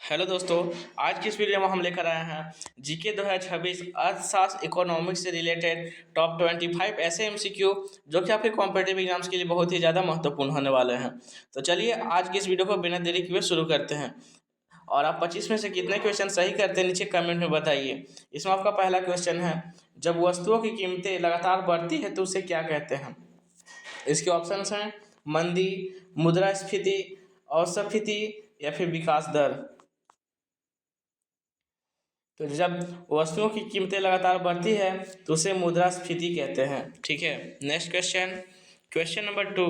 Hello दोस्तों। आज की इस वीडियो में हम लेकर आए हैं जीके 2026 अर्थशास्त्र इकोनॉमिक्स से रिलेटेड टॉप 25 ऐसे एमसीक्यू जो कि आपके कॉम्पिटिटिव एग्जाम्स के लिए बहुत ही ज़्यादा महत्वपूर्ण होने वाले हैं। तो चलिए आज की इस वीडियो को बिना देरी किए शुरू करते हैं। और आप 25 में से कितने क्वेश्चन सही करते हैं नीचे कमेंट में बताइए। इसमें आपका पहला क्वेश्चन है, जब वस्तुओं की कीमतें लगातार बढ़ती है तो उसे क्या कहते हैं। इसके ऑप्शंस हैं मंदी, मुद्रास्फीति, औसफीति या फिर विकास दर। तो जब वस्तुओं की कीमतें लगातार बढ़ती है तो उसे मुद्रास्फीति कहते हैं। ठीक है, next question, question number 2।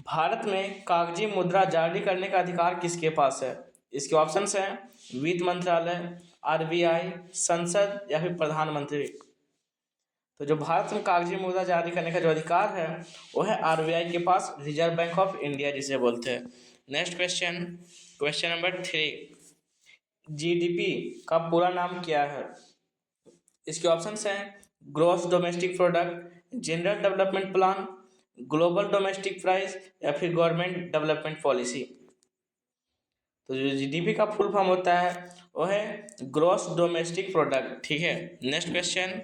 Bharat में कागजी मुद्रा जारी करने का अधिकार किसके पास है। इसके ऑप्शंस हैं वित्त मंत्रालय, आरबीआई, संसद या फिर प्रधानमंत्री। तो जो भारत में कागजी मुद्रा जारी करने का जो अधिकार है वो है आरबीआई के पास, रिजर्व बैंक ऑफ इंडिया जिसे बोलते हैं। Next question, question number 3। GDP का पूरा नाम क्या है। इसके ऑप्शंस हैं gross domestic product, general development plan, global domestic price या फिर गवर्नमेंट डेवलपमेंट पॉलिसी। तो जो जीडीपी का फुल फॉर्म होता है वो है ग्रॉस डोमेस्टिक प्रोडक्ट। ठीक है, next question,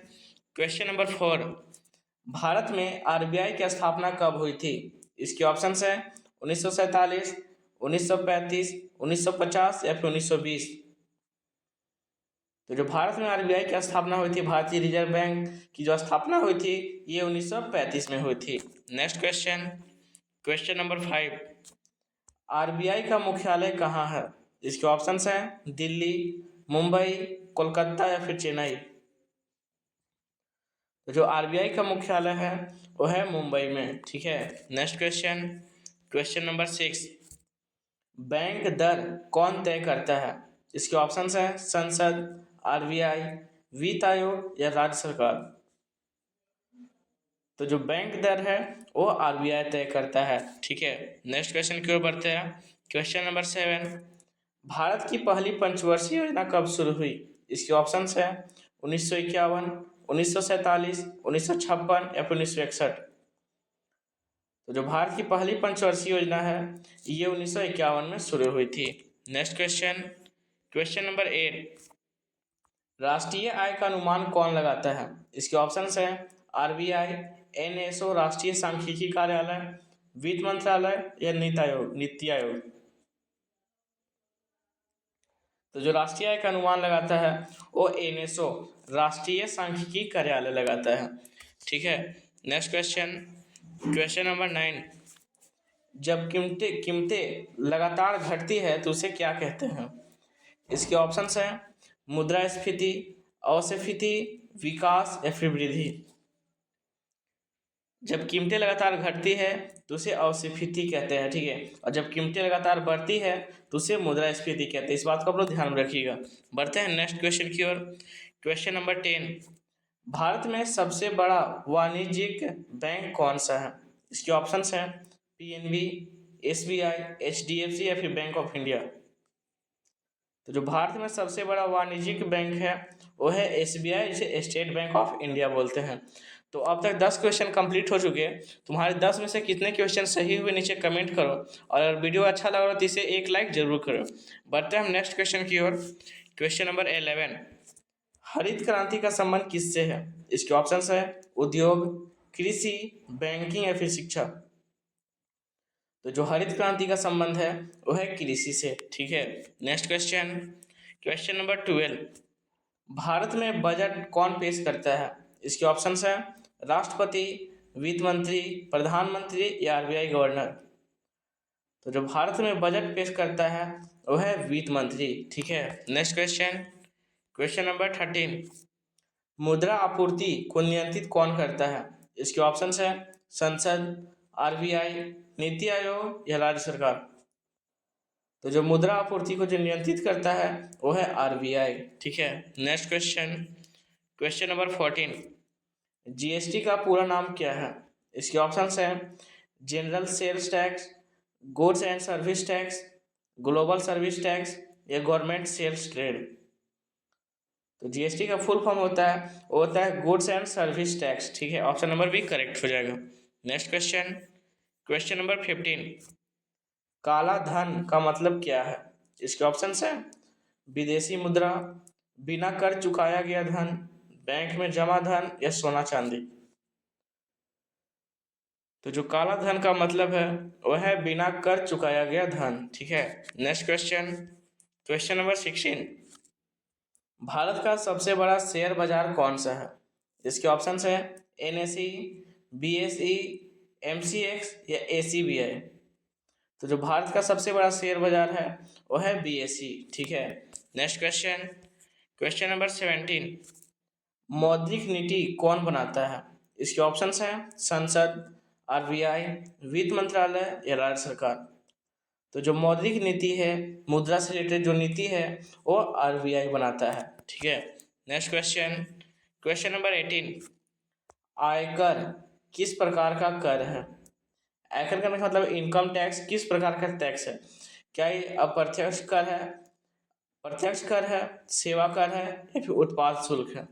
question number 4। Bharat में आरबीआई की स्थापना कब हुई थी। इसके ऑप्शंस हैं 1947, 1935, 1950 या फिर 1920। तो जो भारत में आरबीआई की स्थापना हुई थी, भारतीय रिजर्व बैंक की जो स्थापना हुई थी, ये 1935 में हुई थी। Next question, question number 5। RBI का मुख्यालय कहाँ है। इसके ऑप्शंस हैं दिल्ली, मुंबई, कोलकाता या फिर चेन्नई। तो जो आरबीआई का मुख्यालय है वो है मुंबई में। ठीक है, next question, question number 6। Bank दर कौन तय करता है। इसके ऑप्शंस हैं संसद, आरबीआई, वित्त आयोग या राज्य सरकार। तो जो बैंक दर है वो आरबीआई तय करता है। ठीक है, नेक्स्ट क्वेश्चन की ओर बढ़ते हैं। Question number 7। भारत की पहली पंचवर्षीय योजना कब शुरू हुई। इसके ऑप्शंस हैं 1951, 1947, 1956 या फिर 1961। तो जो भारत की पहली पंचवर्षीय योजना है ये 1951 में शुरू हुई थी। Next question, question number 8। राष्ट्रीय आय का अनुमान कौन लगाता है। इसके ऑप्शंस हैं आरबीआई, एनएसओ राष्ट्रीय सांख्यिकी कार्यालय, वित्त मंत्रालय या नीति आयोग। तो जो राष्ट्रीय आय का अनुमान लगाता है वो एनएसओ राष्ट्रीय सांख्यिकी कार्यालय लगाता है। ठीक है, नेक्स्ट क्वेश्चन, क्वेश्चन नंबर 9। जब कीमतें कीमतें लगातार घटती है तो उसे क्या कहते हैं। इसके ऑप्शंस हैं मुद्रास्फीति, औसफीति, विकास या फिर वृद्धि। जब कीमतें लगातार घटती है तो उसे औसफीति कहते हैं। ठीक है, और जब कीमतें लगातार बढ़ती है तो उसे मुद्रास्फीति कहते हैं। इस बात को आप लोग ध्यान में रखिएगा। बढ़ते हैं नेक्स्ट क्वेश्चन की ओर। Question number 10। भारत में सबसे बड़ा वाणिज्यिक बैंक कौन सा है। इसके ऑप्शंस हैं पीएनबी, एसबीआई, एचडीएफसी या फिर बैंक ऑफ इंडिया। तो जो भारत में सबसे बड़ा वाणिज्यिक बैंक है वो है एसबीआई, जिसे स्टेट बैंक ऑफ इंडिया बोलते हैं। तो अब तक 10 क्वेश्चन कंप्लीट हो चुके हैं। तुम्हारे 10 में से कितने क्वेश्चन सही हुए नीचे कमेंट करो, और अगर वीडियो अच्छा लग रहा हो तो इसे एक लाइक जरूर करो। बढ़ते हैं हम नेक्स्ट क्वेश्चन की ओर। Question number 11। हरित क्रांति का संबंध किससे है। इसके ऑप्शंस है उद्योग, कृषि, बैंकिंग या फिर शिक्षा। तो जो हरित क्रांति का संबंध है वो है कृषि से। ठीक है, next question, question number 12। Bharat में बजट कौन पेश करता है। इसके ऑप्शंस हैं राष्ट्रपति, वित्त मंत्री, प्रधानमंत्री या आरबीआई गवर्नर। तो जो भारत में बजट पेश करता है वो है वित्त मंत्री। ठीक है, नेक्स्ट क्वेश्चन, क्वेश्चन नंबर 13। मुद्रा आपूर्ति को नियंत्रित कौन करता है। इसके ऑप्शंस हैं संसद, आरबीआई, नीति आयोग या राज्य सरकार। तो जो मुद्रा आपूर्ति को जो नियंत्रित करता है वो है आरबीआई। ठीक है, next question, question number 14। GST का पूरा नाम क्या है। इसके ऑप्शंस हैं general sales tax, goods and service tax, global service tax या गवर्नमेंट सेल्स ट्रेड। तो जीएसटी का फुल फॉर्म होता है वो होता है गुड्स एंड सर्विस टैक्स। ठीक है, ऑप्शन नंबर बी करेक्ट हो जाएगा। Next question, question number 15। काला धन का मतलब क्या है। इसके ऑप्शन है विदेशी मुद्रा, बिना कर चुकाया गया धन, बैंक में जमा धन या सोना चांदी। तो जो काला धन का मतलब है वह है बिना कर चुकाया गया धन। ठीक है, next question, question number 16, Bharat का सबसे बड़ा शेयर बाजार कौन सा है? इसके ऑप्शन है NSE, BSE, MCX या ACBI। तो जो भारत का सबसे बड़ा शेयर बाजार है वह है BSE। ठीक है, नेक्स्ट क्वेश्चन, क्वेश्चन नंबर 17, मौद्रिक नीति कौन बनाता है? इसके ऑप्शंस हैं संसद, RBI, वित्त मंत्रालय या राज्य सरकार। तो जो मौद्रिक नीति है, मुद्रा से रिलेटेड जो नीति है वो RBI बनाता है। ठीक है, नेक्स्ट क्वेश्चन, क्वेश्चन नंबर 18, आयकर किस प्रकार का कर है? आयकर का मतलब इनकम टैक्स किस प्रकार का टैक्स है? क्या ये अप्रत्यक्ष कर है, प्रत्यक्ष कर है, सेवा कर है या फिर उत्पाद शुल्क है?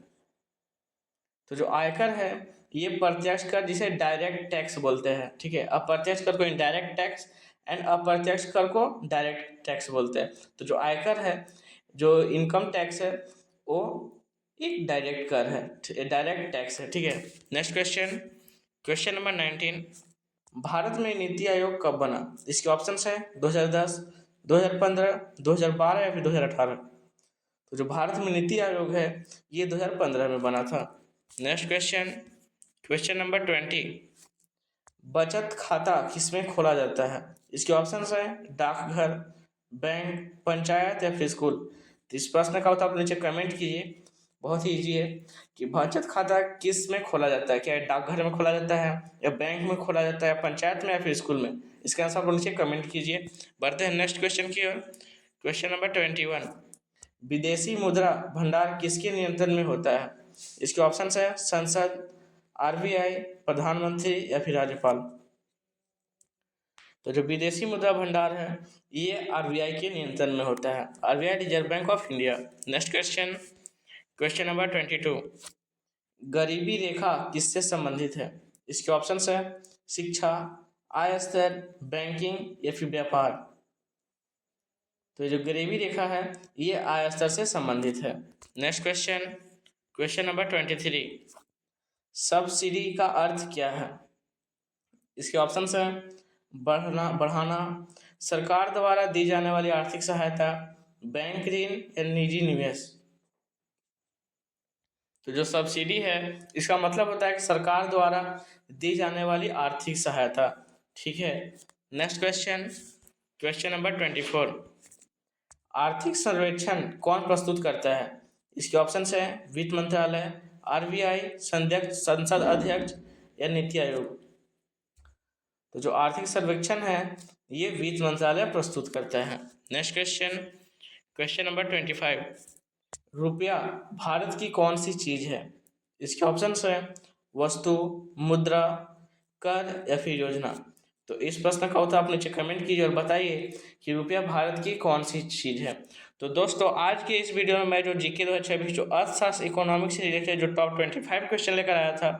तो जो आयकर है ये प्रत्यक्ष कर जिसे डायरेक्ट टैक्स बोलते हैं। ठीक है, अप्रत्यक्ष कर को इनडायरेक्ट टैक्स एंड अप्रत्यक्ष कर को डायरेक्ट टैक्स बोलते हैं। तो जो आयकर है, जो इनकम टैक्स है वो एक डायरेक्ट कर है, डायरेक्ट टैक्स है। ठीक है, next question, question number 19, Bharat में नीति आयोग कब बना? इसके ऑप्शंस है 2010, 2015, 2012 या फिर 2018। तो जो भारत में नीति आयोग है ये 2015 में बना था। नेक्स्ट क्वेश्चन, क्वेश्चन नंबर 20, बचत खाता किसमें खोला जाता है? इसके ऑप्शंस है डाकघर, बैंक, पंचायत या फिर स्कूल। तो इस प्रश्न का उत्तर आप नीचे कमेंट कीजिए। बहुत ही ईजी है कि बचत खाता किस में खोला जाता है, क्या डाकघर में खोला जाता है या बैंक में खोला जाता है, पंचायत में या फिर स्कूल में? इसका आंसर आप नीचे कमेंट कीजिए। बढ़ते हैं नेक्स्ट क्वेश्चन की ओर। क्वेश्चन नंबर 21, विदेशी मुद्रा भंडार किसके नियंत्रण में होता है? इसके ऑप्शन है संसद, RBI, प्रधानमंत्री या फिर राज्यपाल। तो जो विदेशी मुद्रा भंडार है ये RBI के नियंत्रण में होता है, RBI reserve bank of India. Next question, question number 22, गरीबी रेखा किससे संबंधित है? इसके ऑप्शन है शिक्षा, आय स्तर, बैंकिंग या फिर व्यापार। तो जो गरीबी रेखा है ये आय स्तर से संबंधित है। Next question, question number 23, subsidy का अर्थ क्या है? इसके ऑप्शन है बढ़ाना, सरकार द्वारा दी जाने वाली आर्थिक सहायता, बैंक ऋण या निजी निवेश। तो जो सब्सिडी है इसका मतलब होता है कि सरकार द्वारा दी जाने वाली आर्थिक सहायता। ठीक है, नेक्स्ट क्वेश्चन, क्वेश्चन नंबर 24, आर्थिक सर्वेक्षण कौन प्रस्तुत करता है? इसके ऑप्शन है वित्त मंत्रालय, RBI, संसद अध्यक्ष या नीति आयोग। तो जो आर्थिक सर्वेक्षण है ये वित्त मंत्रालय प्रस्तुत करता है। नेक्स्ट क्वेश्चन, क्वेश्चन नंबर 25, रुपया भारत की कौन सी चीज है? इसके ऑप्शन है वस्तु, मुद्रा, कर या फिर योजना। तो इस प्रश्न का उत्तर आप नीचे कमेंट कीजिए और बताइए कि रुपया भारत की कौन सी चीज़ है। तो दोस्तों आज के इस वीडियो में मैं जो GK 2026 जो अर्थशास्त्र इकोनॉमिक्स से रिलेटेड जो टॉप 25 क्वेश्चन लेकर आया था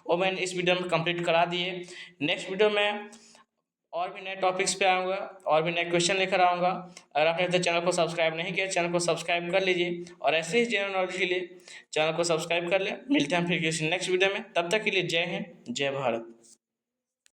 वो मैंने इस वीडियो में कंप्लीट करा दिए। नेक्स्ट वीडियो में और भी नए टॉपिक्स पे आऊँगा और भी नए क्वेश्चन लेकर आऊँगा। अगर आपने तो चैनल को सब्सक्राइब नहीं किया चैनल को सब्सक्राइब कर लीजिए और ऐसे ही जनरल नॉलेज के लिए चैनल को सब्सक्राइब कर लें। मिलते हैं फिर किसी नेक्स्ट वीडियो में, तब तक के लिए जय हिंद, जय भारत।